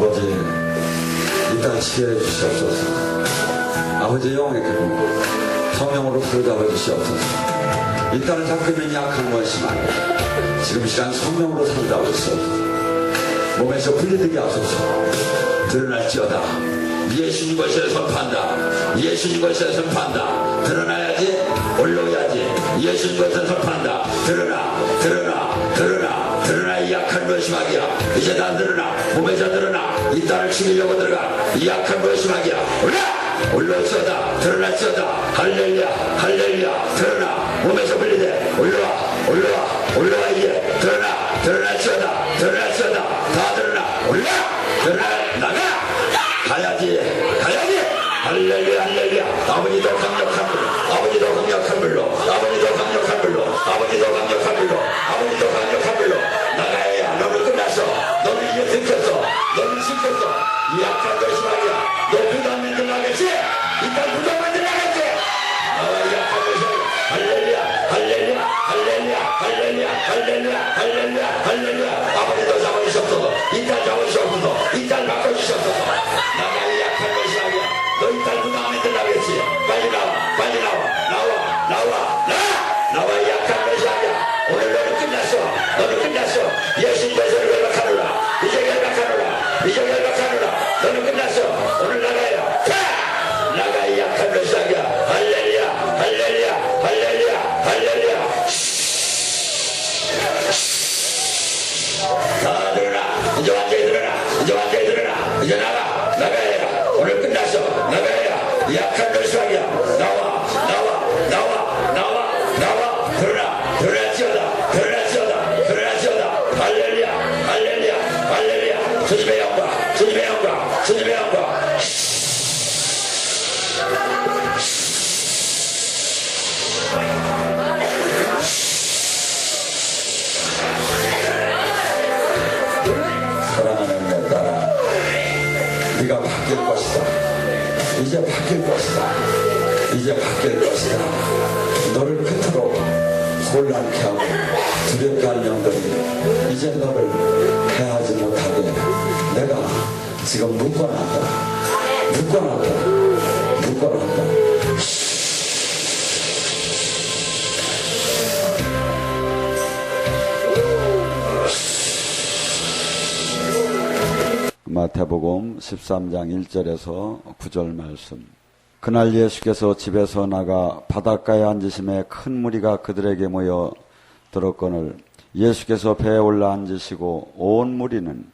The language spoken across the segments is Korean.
아버지, 이 딸 지혜해 주시옵소서. 아버지 영의 기름 성령으로 부르잡아 주시옵소서. 이 딸은 가끔은 약한 것이지만 지금 시간 성령으로 상담하고 있옵소서. 몸에서 분리되게 하소서. 드러날지어다. 예수님 것을 선포한다. 예수님 것을 선포한다. 드러나야지, 올라오야지. 예수님 것을 선포한다. 드러나 이 약한 무엇이마귀야. 이제 다 드러나. 몸에서 드러나. 이 딸을 죽이려고 들어가. 이 약한 무엇이마귀야. 올라오시오다. 드러날지어다. 할렐루야. 드러나. 몸에서 분리돼. 올라와 이제. 드러날지어다. 다 드러나. 나가. 가야지. 할렐루야. 아버지도 강력한 불로. 나가야. 너는 끝났어. 너는 이제 들켰어. 이 약한 것이 말이야. 너 부담 만들라겠지? 이딴 부담 만들라겠지? 나와 이 약한 것이 할렐루야. 아버지도 잡아주셨어도 이딸 잡아주셨어도 이딸 바꿔주셨어도 나가 이 약한 것이 말이야. 너 이딸 부담 만들라겠지? 빨리 나와 이 약한 것이 아니야. 오늘 너는 끝났어. 예수님 것을 결박하노라. 이제 결박하노라. 너는 끝났어. 오늘 나가야. 나가 이 약한 것이 아니야. 할렐루야. 다 드러나. 이제 완전히 드러나. 이제 나가야. 오늘 끝났어. 나가야. 이 약한 것이 아니야. 나와. 드러나지어다. 할렐루야. 주님의 영광. 사랑하는 내 딸아, 네가 바뀔 것이다. 이제 바뀔 것이다. 너를 끝으로 혼란케 하고 두렵게 할 영들이 이제 너를 해하지 못하게 내가 지금 묶어놨다. 마태복음 13장 1절에서 9절 말씀. 그날 예수께서 집에서 나가 바닷가에 앉으심에 큰 무리가 그들에게 모여 들었거늘 예수께서 배에 올라 앉으시고 온 무리는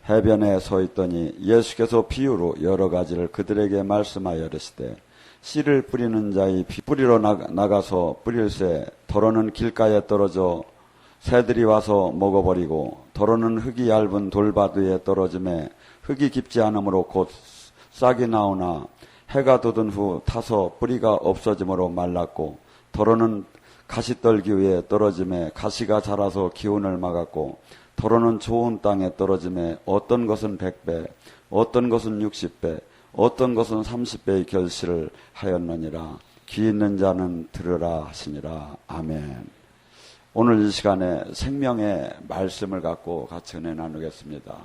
해변에 서 있더니 예수께서 비유로 여러 가지를 그들에게 말씀하여 이르시되 씨를 뿌리는 자의 뿌리로 나가서 뿌릴새 더러는 길가에 떨어져 새들이 와서 먹어버리고 더러는 흙이 얇은 돌밭 위에 떨어짐에 흙이 깊지 않으므로 곧 싹이 나오나 해가 돋은 후 타서 뿌리가 없어짐으로 말랐고 더러는 가시떨기 위에 떨어짐에 가시가 자라서 기운을 막았고 더러는 좋은 땅에 떨어짐에 어떤 것은 100배 어떤 것은 60배 어떤 것은 30배의 결실을 하였느니라. 귀 있는 자는 들으라 하시니라. 아멘. 오늘 이 시간에 생명의 말씀을 갖고 같이 은혜 나누겠습니다.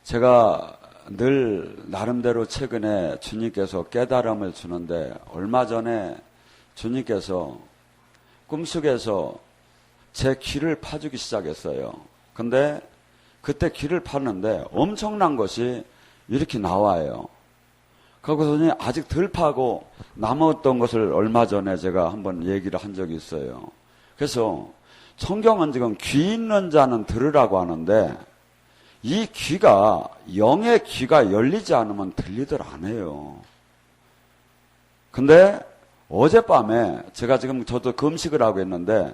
제가 늘 나름대로 최근에 주님께서 깨달음을 주는데 얼마 전에 주님께서 꿈속에서 제 귀를 파주기 시작했어요. 근데 그때 귀를 파는데 엄청난 것이 이렇게 나와요. 거기서는 아직 덜 파고 남았던 것을 얼마 전에 제가 한번 얘기를 한 적이 있어요. 그래서 성경은 지금 귀 있는 자는 들으라고 하는데 이 귀가 영의 귀가 열리지 않으면 들리들 안 해요. 근데 어젯밤에 제가 지금 저도 금식을 하고 있는데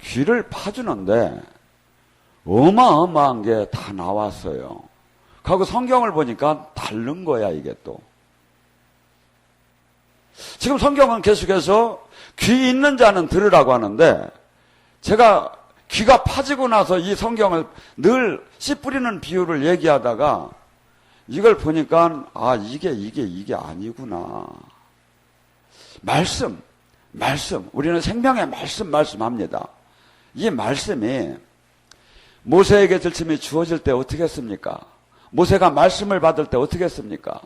귀를 파주는데 어마어마한 게 다 나왔어요. 그리고 성경을 보니까 다른 거야 이게 또. 지금 성경은 계속해서 귀 있는 자는 들으라고 하는데 제가 귀가 파지고 나서 이 성경을 늘 씨 뿌리는 비유를 얘기하다가 이걸 보니까 아 이게 아니구나. 말씀 우리는 생명의 말씀합니다. 이 말씀이 모세에게 들침이 주어질 때 어떻게 했습니까? 모세가 말씀을 받을 때 어떻게 했습니까?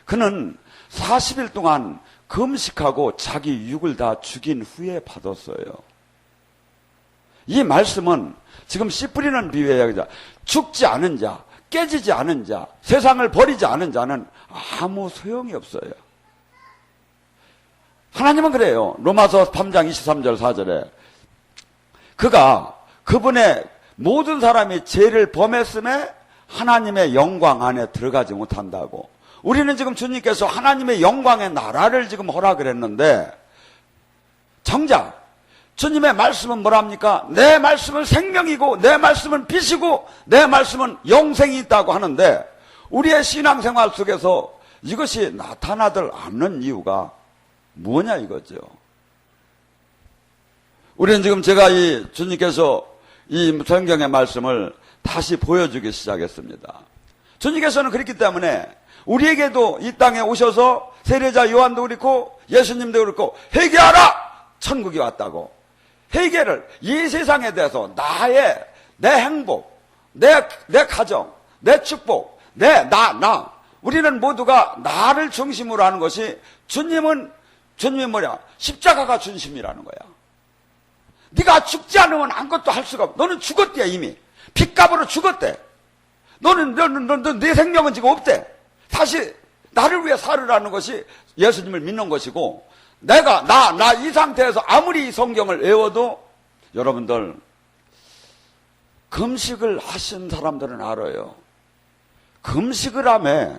그는 40일 동안 금식하고 자기 육을 다 죽인 후에 받았어요. 이 말씀은 지금 씨 뿌리는 비유예요. 죽지 않은 자, 깨지지 않은 자, 세상을 버리지 않은 자는 아무 소용이 없어요. 하나님은 그래요. 로마서 3장 23절 4절에 그분의 모든 사람이 죄를 범했음에 하나님의 영광 안에 들어가지 못한다고. 우리는 지금 주님께서 하나님의 영광의 나라를 지금 허락을 했는데 정작 주님의 말씀은 뭐랍니까? 내 말씀은 생명이고 내 말씀은 빛이고 내 말씀은 영생이 있다고 하는데 우리의 신앙생활 속에서 이것이 나타나들 않는 이유가 뭐냐 이거죠. 우리는 지금 제가 이 주님께서 이 성경의 말씀을 다시 보여주기 시작했습니다. 주님께서는 그렇기 때문에 우리에게도 이 땅에 오셔서 세례자 요한도 그렇고 예수님도 그렇고 회개하라! 천국이 왔다고. 회개를 이 세상에 대해서 내 행복, 내 가정, 내 축복, 나 우리는 모두가 나를 중심으로 하는 것이 주님이 뭐냐? 십자가가 중심이라는 거야. 네가 죽지 않으면 아무것도 할 수가 없어. 너는 죽었대 이미. 핏값으로 죽었대. 너는 네 생명은 지금 없대. 다시 나를 위해 살으라는 것이 예수님을 믿는 것이고 내가 나 이 상태에서 아무리 이 성경을 외워도 여러분들 금식을 하신 사람들은 알아요. 금식을 하며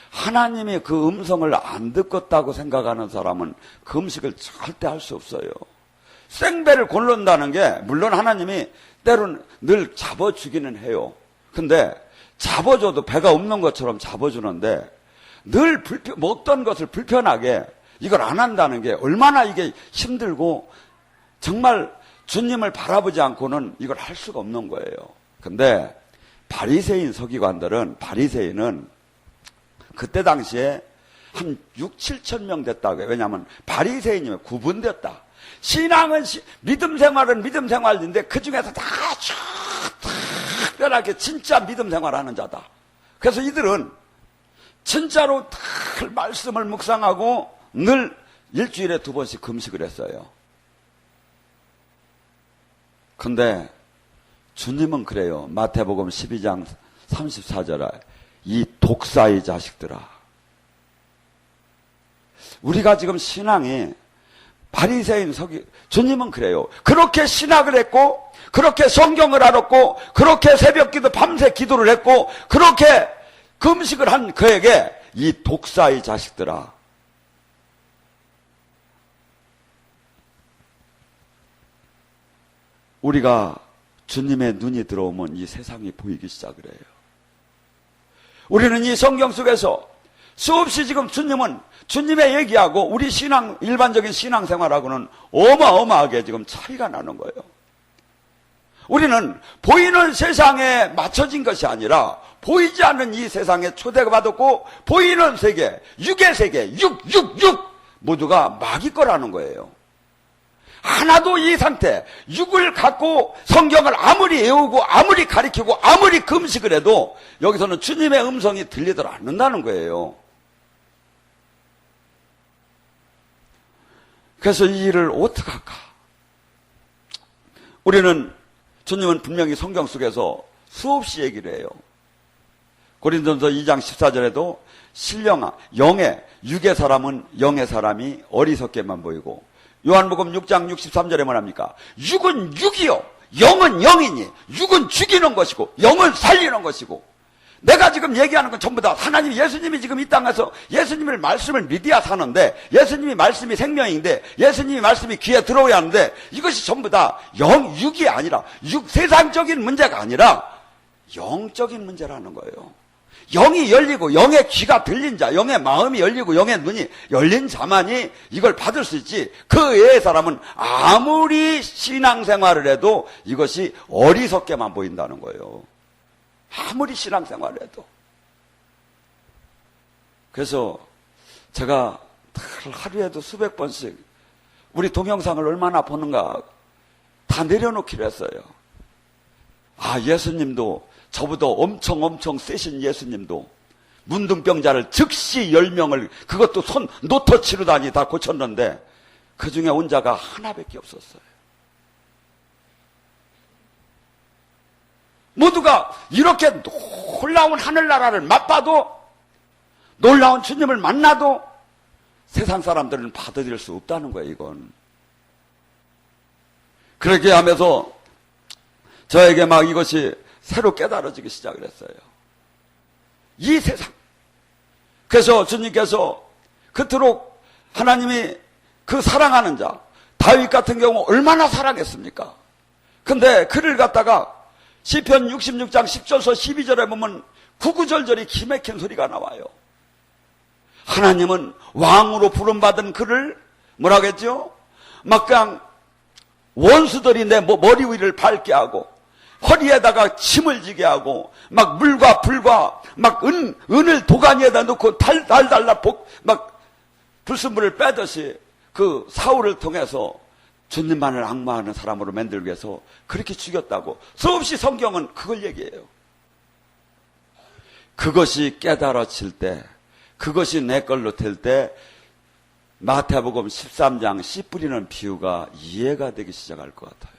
하나님이 그 음성을 안 듣겠다고 생각하는 사람은 금식을 절대 할 수 없어요. 생배를 고른다는 게 물론 하나님이 때로는 늘 잡아주기는 해요. 근데 잡아줘도 배가 없는 것처럼 잡아주는데 늘 먹던 것을 불편하게 이걸 안 한다는 게 얼마나 이게 힘들고 정말 주님을 바라보지 않고는 이걸 할 수가 없는 거예요. 근데 바리새인 바리새인은 그때 당시에 한 6, 7천 명 됐다고요. 왜냐하면 바리새인이면 구분됐다. 신앙은 믿음 생활은 믿음 생활인데 그 중에서 다 특별하게 진짜 믿음 생활하는 자다. 그래서 이들은 진짜로 늘 말씀을 묵상하고 늘 일주일에 2번씩 금식을 했어요. 근데 주님은 그래요. 마태복음 12장 34절에 이 독사의 자식들아. 우리가 지금 신앙이 바리새인 주님은 그래요. 그렇게 신학을 했고 그렇게 성경을 알았고 그렇게 새벽기도 밤새 기도를 했고 그렇게 금식을 한 그에게 이 독사의 자식들아. 우리가 주님의 눈이 들어오면 이 세상이 보이기 시작을 해요. 우리는 이 성경 속에서 수없이 지금 주님의 얘기하고 우리 일반적인 신앙생활하고는 어마어마하게 지금 차이가 나는 거예요. 우리는 보이는 세상에 맞춰진 것이 아니라 보이지 않는 이 세상에 초대가 받았고 보이는 세계, 육의 세계, 육 모두가 마귀 거라는 거예요. 하나도 이 상태, 육을 갖고 성경을 아무리 외우고 아무리 가리키고 아무리 금식을 해도 여기서는 주님의 음성이 들리들 않는다는 거예요. 그래서 이 일을 어떻게 할까? 주님은 분명히 성경 속에서 수없이 얘기를 해요. 고린도전서 2장 14절에도 신령아, 육의 사람은 영의 사람이 어리석게만 보이고 요한복음 6장 63절에 뭐랍니까? 육은 육이요, 영은 영이니 육은 죽이는 것이고 영은 살리는 것이고 내가 지금 얘기하는 건 전부 다 예수님이 지금 이 땅에서 예수님의 말씀을 믿어야 사는데 예수님이 말씀이 생명인데 예수님이 말씀이 귀에 들어오야 하는데 이것이 전부 다 육이 아니라 세상적인 문제가 아니라 영적인 문제라는 거예요. 영이 열리고 영의 귀가 들린 자, 영의 마음이 열리고 영의 눈이 열린 자만이 이걸 받을 수 있지 그 외의 사람은 아무리 신앙생활을 해도 이것이 어리석게만 보인다는 거예요. 아무리 신앙생활을 해도. 그래서 제가 하루에도 수백 번씩 우리 동영상을 얼마나 보는가 다 내려놓기로 했어요. 예수님도 저보다 엄청 세신 예수님도 문둥병자를 즉시 10명을 그것도 손 노터치르다니 다 고쳤는데 그 중에 온자가 하나밖에 없었어요. 모두가 이렇게 놀라운 하늘나라를 맛봐도 놀라운 주님을 만나도 세상 사람들은 받아들일 수 없다는 거예요. 이건. 그렇게 하면서 저에게 막 이것이 새로 깨달아지기 시작을 했어요. 이 세상. 그래서 주님께서 그토록 하나님이 그 사랑하는 자 다윗 같은 경우 얼마나 사랑했습니까? 근데 그를 갖다가 시편 66장 10절서 12절에 보면 구구절절이 기맥힌 소리가 나와요. 하나님은 왕으로 부름받은 그를 뭐라고 했죠? 막 그냥 원수들이 내 머리 위를 밟게 하고 허리에다가 침을 지게 하고 막 물과 불과 막 은을 도가니에다 넣고 달달달 막 불순물을 빼듯이 그 사울을 통해서 주님만을 악마하는 사람으로 만들기 위해서 그렇게 죽였다고 수없이 성경은 그걸 얘기해요. 그것이 깨달아질 때, 그것이 내 걸로 될 때 마태복음 13장 씨 뿌리는 비유가 이해가 되기 시작할 것 같아요.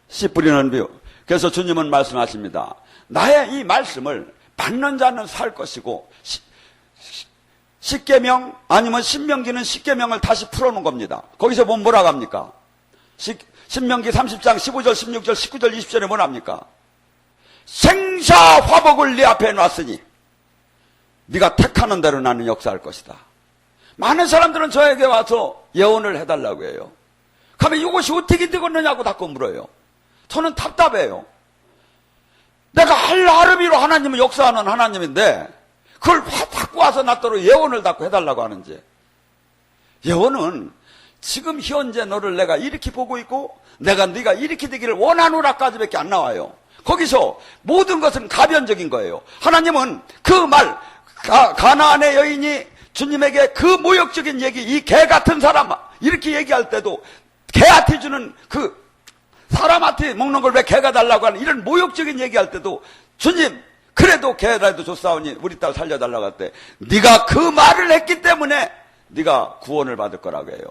씨 뿌리는 비유. 그래서 주님은 말씀하십니다. 나의 이 말씀을 받는 자는 살 것이고 십계명 아니면 신명기는 십계명을 다시 풀어놓은 겁니다. 거기서 보면 뭐라고 합니까? 신명기 30장 15절 16절 19절 20절에 뭐라 합니까? 생사화복을 네 앞에 놨으니 네가 택하는 대로 나는 역사할 것이다. 많은 사람들은 저에게 와서 예언을 해달라고 해요. 그러면 이것이 어떻게 되겠느냐고 자꾸 물어요. 저는 답답해요. 내가 하루비로 하나님은 역사하는 하나님인데 그걸 왜 자꾸 와서 나더러 예언을 자꾸 해달라고 하는지. 예언은 지금 현재 너를 내가 이렇게 보고 있고 내가 네가 이렇게 되기를 원하노라까지밖에 안 나와요. 거기서 모든 것은 가변적인 거예요. 하나님은 그 말 가나안의 여인이 주님에게 그 모욕적인 얘기, 이 개 같은 사람 이렇게 얘기할 때도 개한테 주는 그 사람한테 먹는 걸 왜 개가 달라고 하는 이런 모욕적인 얘기할 때도 주님 그래도 개라도 줬사오니 우리 딸 살려달라고 할 때 네가 그 말을 했기 때문에 네가 구원을 받을 거라고 해요.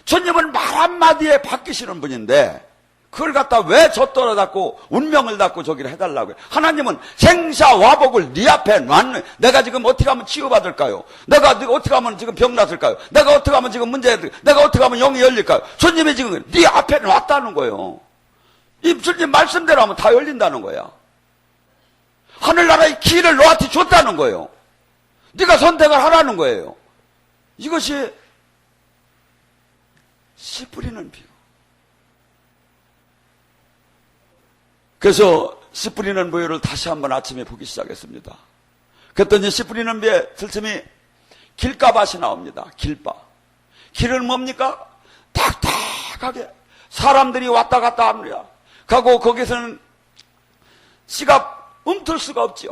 주님은 말 한마디에 바뀌시는 분인데 그걸 갖다 왜 젖더러 닫고 운명을 닫고 저기를 해달라고 해요. 하나님은 생사화복을 네 앞에 놨네. 내가 지금 어떻게 하면 치유받을까요? 내가 어떻게 하면 지금 병 났을까요? 내가 어떻게 하면 지금 내가 어떻게 하면 영이 열릴까요? 주님이 지금 네 앞에 놨다는 거예요. 이 주님 말씀대로 하면 다 열린다는 거야. 하늘나라의 길을 너한테 줬다는 거예요. 네가 선택을 하라는 거예요. 이것이 씨 뿌리는 비유. 그래서 씨 뿌리는 비유를 다시 한번 아침에 보기 시작했습니다. 그랬더니 씨 뿌리는 비유에 들침이 길가밭이 나옵니다. 길바. 길은 뭡니까? 탁탁하게 사람들이 왔다 갔다 합니다. 가고 거기서는 씨가 움틀 수가 없지요.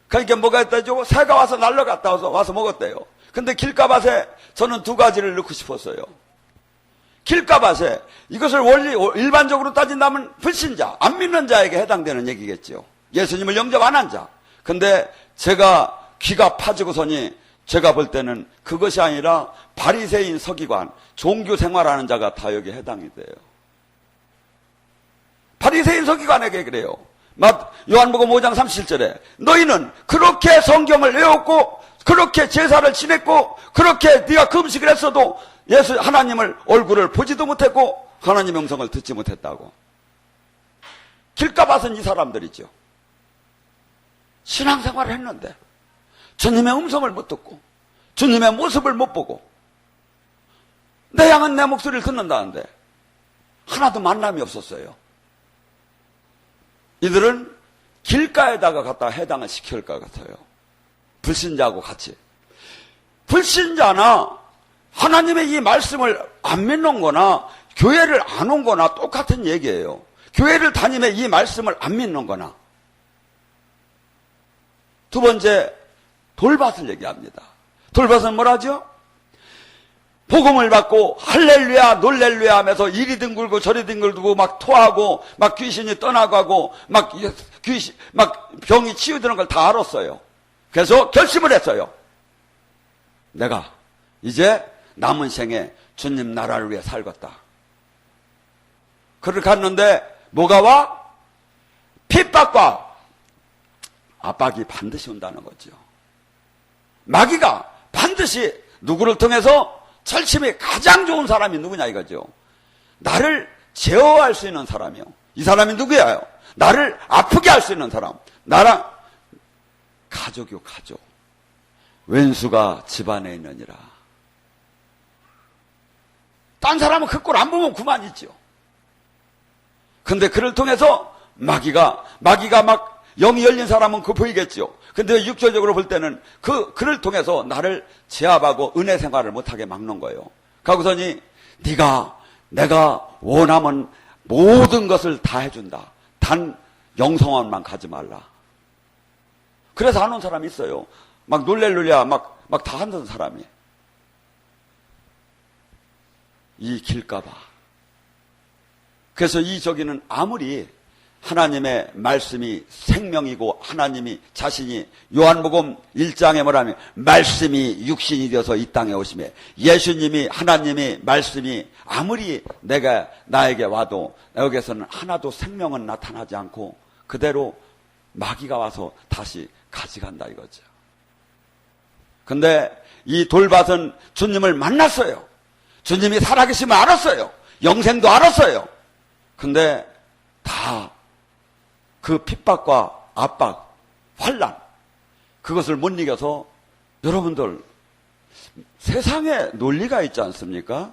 그러니까 뭐가 있다죠? 새가 와서 날라갔다 와서 먹었대요. 근데 길가밭에 저는 두 가지를 넣고 싶었어요. 길가밭에 이것을 일반적으로 따진다면 불신자, 안 믿는 자에게 해당되는 얘기겠죠. 예수님을 영접 안 한 자. 근데 제가 귀가 파지고서니 제가 볼 때는 그것이 아니라 바리새인 서기관, 종교 생활하는 자가 다 여기에 해당이 돼요. 바리새인 서기관에게 그래요. 요한복음 5장 37절에 너희는 그렇게 성경을 외웠고 그렇게 제사를 지냈고 그렇게 네가 금식을 했어도 하나님을 얼굴을 보지도 못했고 하나님의 음성을 듣지 못했다고. 길가밭은 이 사람들이죠. 신앙생활을 했는데 주님의 음성을 못 듣고 주님의 모습을 못 보고 내 양은 내 목소리를 듣는다는데 하나도 만남이 없었어요. 이들은 길가에다가 갖다 해당을 시킬 것 같아요. 불신자하고 같이. 불신자나 하나님의 이 말씀을 안 믿는 거나 교회를 안 온 거나 똑같은 얘기예요. 교회를 다니며 이 말씀을 안 믿는 거나. 두 번째, 돌밭을 얘기합니다. 돌밭은 뭐라죠? 복음을 받고 할렐루야 놀렐루야 하면서 이리 뒹굴고 저리 뒹굴고 막 토하고 막 귀신이 떠나가고 막 병이 치유되는 걸 다 알았어요. 그래서 결심을 했어요. 내가 이제 남은 생에 주님 나라를 위해 살겠다. 그렇게 갔는데 뭐가 와? 핍박과 압박이 반드시 온다는 거죠. 마귀가 반드시 누구를 통해서 철심이 가장 좋은 사람이 누구냐 이거죠. 나를 제어할 수 있는 사람이요. 이 사람이 누구예요? 나를 아프게 할 수 있는 사람. 나랑 가족이요, 가족. 왼수가 집안에 있느니라. 딴 사람은 그 꼴 안 보면 그만이죠. 근데 그를 통해서 마귀가 막 영이 열린 사람은 그 보이겠죠. 근데 육체적으로 볼 때는 그를 통해서 나를 제압하고 은혜 생활을 못하게 막는 거예요. 가고서니 내가 원하면 모든 것을 다 해준다. 단 영성원만 가지 말라. 그래서 안 온 사람이 있어요. 막 놀렐루야 막 다 하는 사람이. 이 길까봐. 그래서 이 저기는 아무리 하나님의 말씀이 생명이고 하나님이 자신이 요한복음 1장에 뭐라면 말씀이 육신이 되어서 이 땅에 오심에 예수님이 하나님이 말씀이 아무리 나에게 와도 여기에서는 하나도 생명은 나타나지 않고 그대로 마귀가 와서 다시 가져간다 이거죠. 근데 이 돌밭은 주님을 만났어요. 주님이 살아계심을 알았어요. 영생도 알았어요. 근데 다 그 핍박과 압박, 환난 그것을 못 이겨서 여러분들 세상에 논리가 있지 않습니까?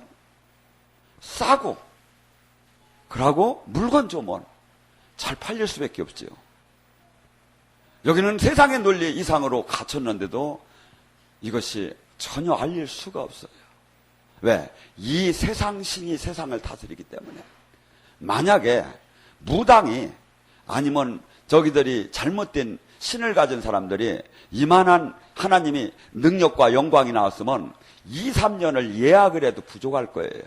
싸고 그러고 물건 주면 잘 팔릴 수밖에 없지요. 여기는 세상의 논리 이상으로 갇혔는데도 이것이 전혀 알릴 수가 없어요. 왜? 이 세상 신이 세상을 다스리기 때문에. 만약에 무당이 아니면 저기들이 잘못된 신을 가진 사람들이 이만한 하나님이 능력과 영광이 나왔으면 2, 3년을 예약을 해도 부족할 거예요.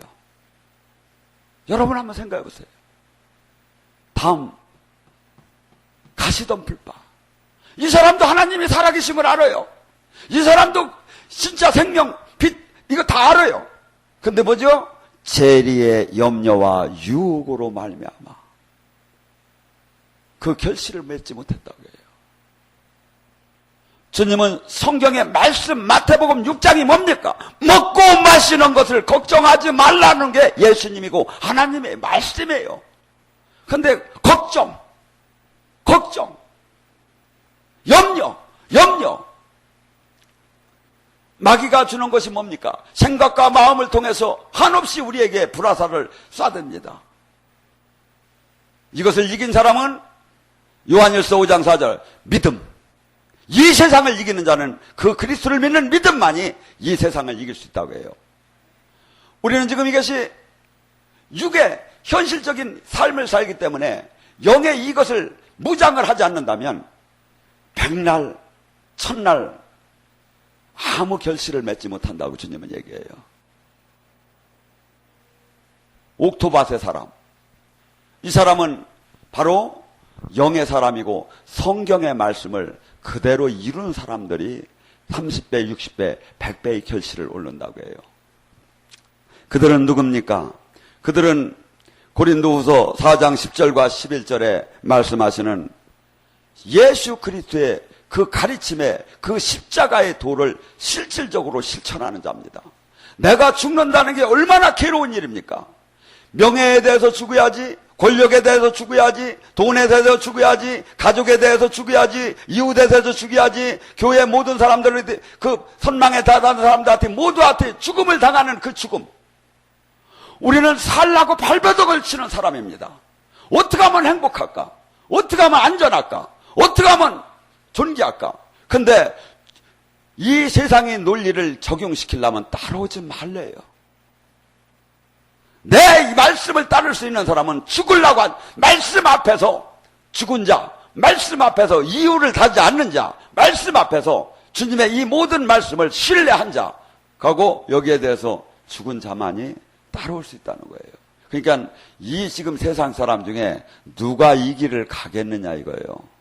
여러분 한번 생각해 보세요. 다음 가시덤불바. 이 사람도 하나님이 살아계심을 알아요. 이 사람도 진짜 생명, 빛 이거 다 알아요. 근데 뭐죠? 재리의 염려와 유혹으로 말미암아 그 결실을 맺지 못했다고 해요. 주님은 성경의 말씀 마태복음 6장이 뭡니까? 먹고 마시는 것을 걱정하지 말라는 게 예수님이고 하나님의 말씀이에요. 근데 걱정, 염려. 마귀가 주는 것이 뭡니까? 생각과 마음을 통해서 한없이 우리에게 불화살을 쏴댑니다. 이것을 이긴 사람은 요한일서 5장 4절 믿음. 이 세상을 이기는 자는 그 그리스도를 믿는 믿음만이 이 세상을 이길 수 있다고 해요. 우리는 지금 이것이 육의 현실적인 삶을 살기 때문에 영의 이것을 무장을 하지 않는다면 백날, 천날 아무 결실을 맺지 못한다고 주님은 얘기해요. 옥토밭의 사람. 이 사람은 바로 영의 사람이고 성경의 말씀을 그대로 이룬 사람들이 30배, 60배, 100배의 결실을 얻는다고 해요. 그들은 누굽니까? 그들은 고린도후서 4장 10절과 11절에 말씀하시는 예수 그리스도의 그 가르침에 그 십자가의 도를 실질적으로 실천하는 자입니다. 내가 죽는다는 게 얼마나 괴로운 일입니까? 명예에 대해서 죽어야지, 권력에 대해서 죽어야지, 돈에 대해서 죽어야지, 가족에 대해서 죽어야지, 이웃에 대해서 죽어야지, 교회 모든 사람들한테, 그 선망에 다다는 사람들한테 모두한테 죽음을 당하는 그 죽음. 우리는 살라고 발버둥을 치는 사람입니다. 어떻게 하면 행복할까? 어떻게 하면 안전할까? 어떻게 하면 존귀할까? 근데 이 세상의 논리를 적용시키려면 따라오지 말래요. 내 말씀을 따를 수 있는 사람은 죽으려고 한 말씀 앞에서 죽은 자, 말씀 앞에서 이유를 다지 않는 자, 말씀 앞에서 주님의 이 모든 말씀을 신뢰한 자, 하고 여기에 대해서 죽은 자만이 따라올 수 있다는 거예요. 그러니까 이 지금 세상 사람 중에 누가 이 길을 가겠느냐 이거예요.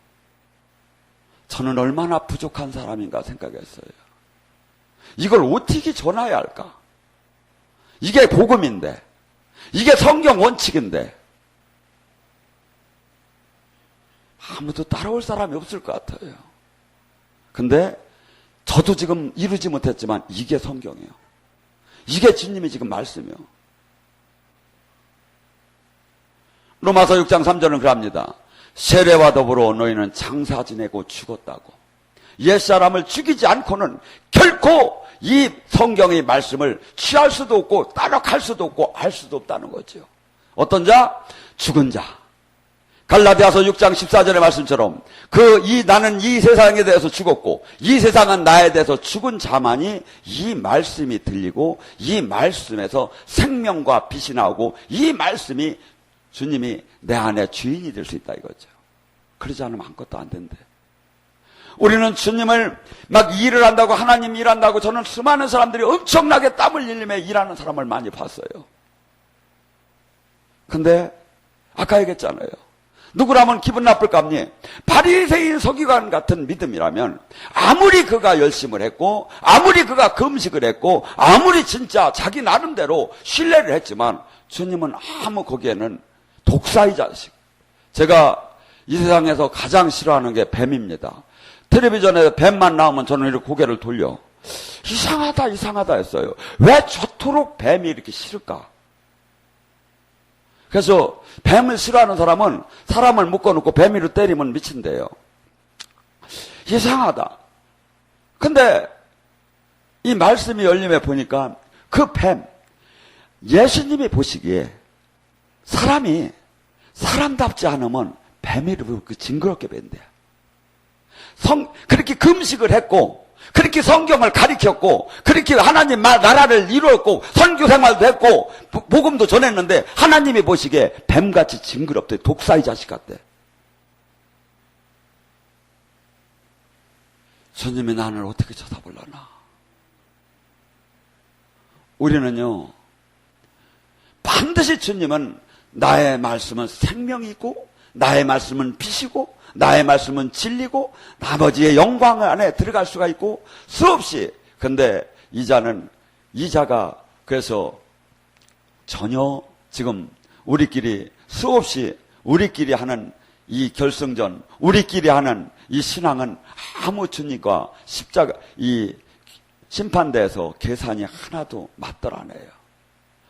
저는 얼마나 부족한 사람인가 생각했어요. 이걸 어떻게 전해야 할까? 이게 복음인데, 이게 성경 원칙인데 아무도 따라올 사람이 없을 것 같아요. 근데 저도 지금 이루지 못했지만 이게 성경이에요. 이게 주님이 지금 말씀이요. 로마서 6장 3절은 그럽니다. 세례와 더불어 너희는 장사 지내고 죽었다고. 옛사람을 죽이지 않고는 결코 이 성경의 말씀을 취할 수도 없고 따라갈 수도 없고 알 수도 없다는 거죠. 어떤 자? 죽은 자. 갈라디아서 6장 14절의 말씀처럼 나는 이 세상에 대해서 죽었고 이 세상은 나에 대해서 죽은 자만이 이 말씀이 들리고 이 말씀에서 생명과 빛이 나오고 이 말씀이 주님이 내 안에 주인이 될 수 있다 이거죠. 그러지 않으면 아무것도 안 된대. 우리는 주님을 막 일을 한다고 하나님 일한다고 저는 수많은 사람들이 엄청나게 땀을 흘리며 일하는 사람을 많이 봤어요. 근데 아까 얘기했잖아요. 누구라면 기분 나쁠까 합니? 바리새인 서기관 같은 믿음이라면 아무리 그가 열심을 했고 아무리 그가 금식을 했고 아무리 진짜 자기 나름대로 신뢰를 했지만 주님은 아무 거기에는 독사의 자식. 제가 이 세상에서 가장 싫어하는 게 뱀입니다. 텔레비전에 뱀만 나오면 저는 이렇게 고개를 돌려. 이상하다 했어요. 왜 저토록 뱀이 이렇게 싫을까? 그래서 뱀을 싫어하는 사람은 사람을 묶어놓고 뱀이로 때리면 미친대요. 이상하다. 근데 이 말씀이 열림에 보니까 그 뱀, 예수님이 보시기에 사람이 사람답지 않으면 뱀이로 징그럽게 뱀대요. 그렇게 금식을 했고 그렇게 성경을 가르쳤고 그렇게 하나님 나라를 이루었고 선교 생활도 했고 복음도 전했는데 하나님이 보시기에 뱀같이 징그럽대. 독사의 자식 같대. 주님이 나를 어떻게 쳐다보려나. 우리는요 반드시 주님은 나의 말씀은 생명이고 나의 말씀은 빛이고 나의 말씀은 진리고 아버지의 영광 안에 들어갈 수가 있고 수없이. 근데 이 자가 그래서 전혀 지금 우리끼리 수없이 우리끼리 하는 이 결승전, 우리끼리 하는 이 신앙은 아무 주님과 십자가 이 심판대에서 계산이 하나도 맞들 안 해요.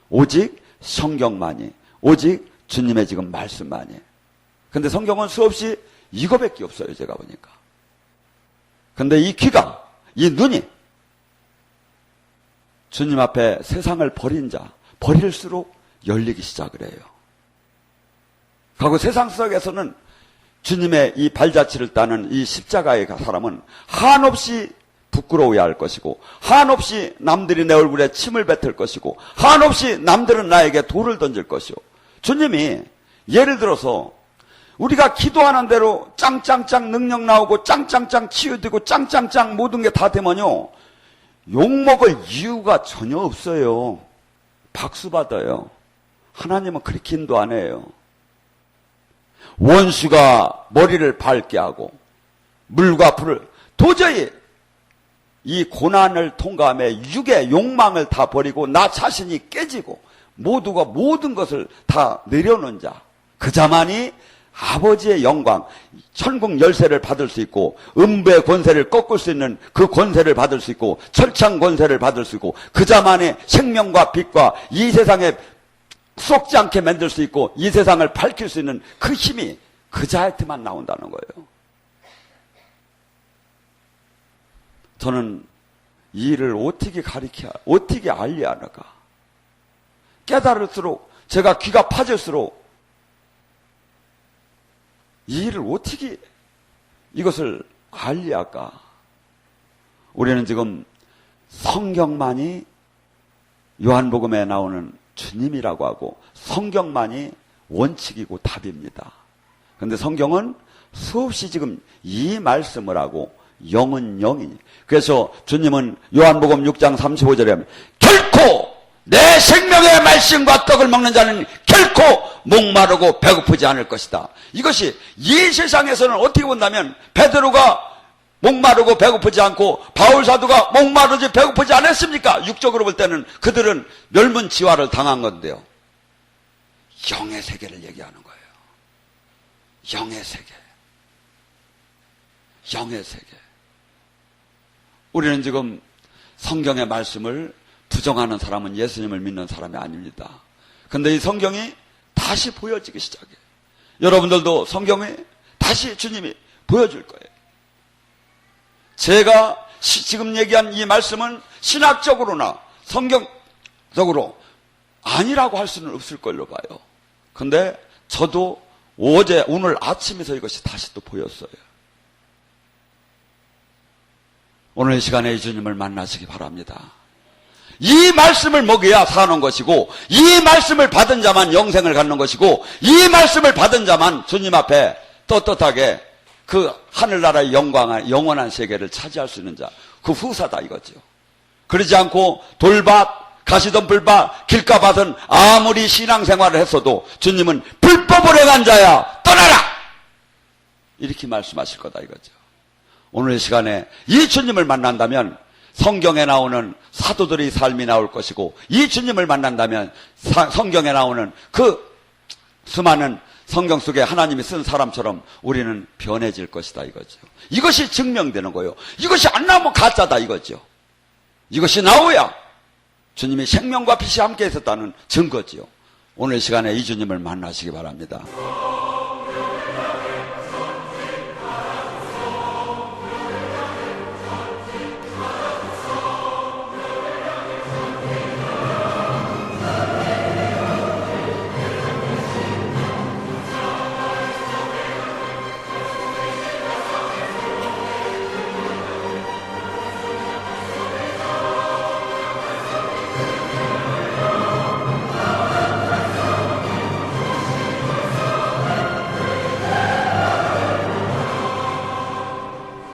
오직 성경만이, 오직 주님의 지금 말씀만이. 근데 성경은 수없이 이거밖에 없어요, 제가 보니까. 근데 이 귀가, 이 눈이 주님 앞에 세상을 버린 자, 버릴수록 열리기 시작을 해요. 그리고 세상 속에서는 주님의 이 발자취를 따는 이 십자가의 사람은 한없이 부끄러워야 할 것이고 한없이 남들이 내 얼굴에 침을 뱉을 것이고 한없이 남들은 나에게 돌을 던질 것이요. 주님이 예를 들어서 우리가 기도하는 대로 짱짱짱 능력 나오고 짱짱짱 치유되고 짱짱짱 모든 게 다 되면요 욕먹을 이유가 전혀 없어요. 박수 받아요. 하나님은 그렇게 인도 안 해요. 원수가 머리를 밟게 하고 물과 불을 도저히 이 고난을 통과함에 육의 욕망을 다 버리고 나 자신이 깨지고 모두가 모든 것을 다 내려놓은 자, 그 자만이 아버지의 영광, 천국 열쇠를 받을 수 있고 음부의 권세를 꺾을 수 있는 그 권세를 받을 수 있고 철창 권세를 받을 수 있고 그 자만의 생명과 빛과 이 세상에 썩지 않게 만들 수 있고 이 세상을 밝힐 수 있는 그 힘이 그 자한테만 나온다는 거예요. 저는 이 일을 어떻게 어떻게 알려야 하는가. 깨달을수록 제가 귀가 파질수록 이 일을 어떻게 이것을 알려야 할까. 우리는 지금 성경만이 요한복음에 나오는 주님이라고 하고 성경만이 원칙이고 답입니다. 그런데 성경은 수없이 지금 이 말씀을 하고 영은 영이니. 그래서 주님은 요한복음 6장 35절에 하면 결코 내 생명의 말씀과 떡을 먹는 자는 결코 목마르고 배고프지 않을 것이다. 이것이 이 세상에서는 어떻게 본다면 베드로가 목마르고 배고프지 않고 바울 사도가 목마르지 배고프지 않았습니까? 육적으로 볼 때는 그들은 멸문지화를 당한 건데요. 영의 세계를 얘기하는 거예요. 영의 세계. 영의 세계. 우리는 지금 성경의 말씀을 부정하는 사람은 예수님을 믿는 사람이 아닙니다. 근데 이 성경이 다시 보여지기 시작해요. 여러분들도 성경에 다시 주님이 보여줄 거예요. 제가 지금 얘기한 이 말씀은 신학적으로나 성경적으로 아니라고 할 수는 없을 걸로 봐요. 근데 저도 오늘 아침에서 이것이 다시 또 보였어요. 오늘 이 시간에 이 주님을 만나시기 바랍니다. 이 말씀을 먹여야 사는 것이고, 이 말씀을 받은 자만 영생을 갖는 것이고, 이 말씀을 받은 자만 주님 앞에 떳떳하게 그 하늘나라의 영광한 영원한 세계를 차지할 수 있는 자, 그 후사다 이거죠. 그러지 않고 돌밭, 가시덤불밭, 길가밭은 아무리 신앙생활을 했어도 주님은 불법을 행한 자야 떠나라! 이렇게 말씀하실 거다 이거죠. 오늘 이 시간에 이 주님을 만난다면 성경에 나오는 사도들의 삶이 나올 것이고, 이 주님을 만난다면 성경에 나오는 그 수많은 성경 속에 하나님이 쓴 사람처럼 우리는 변해질 것이다 이거죠. 이것이 증명되는 거예요. 이것이 안 나오면 가짜다 이거죠. 이것이 나오야 주님이 생명과 빛이 함께 있었다는 증거지요. 오늘 시간에 이 주님을 만나시기 바랍니다.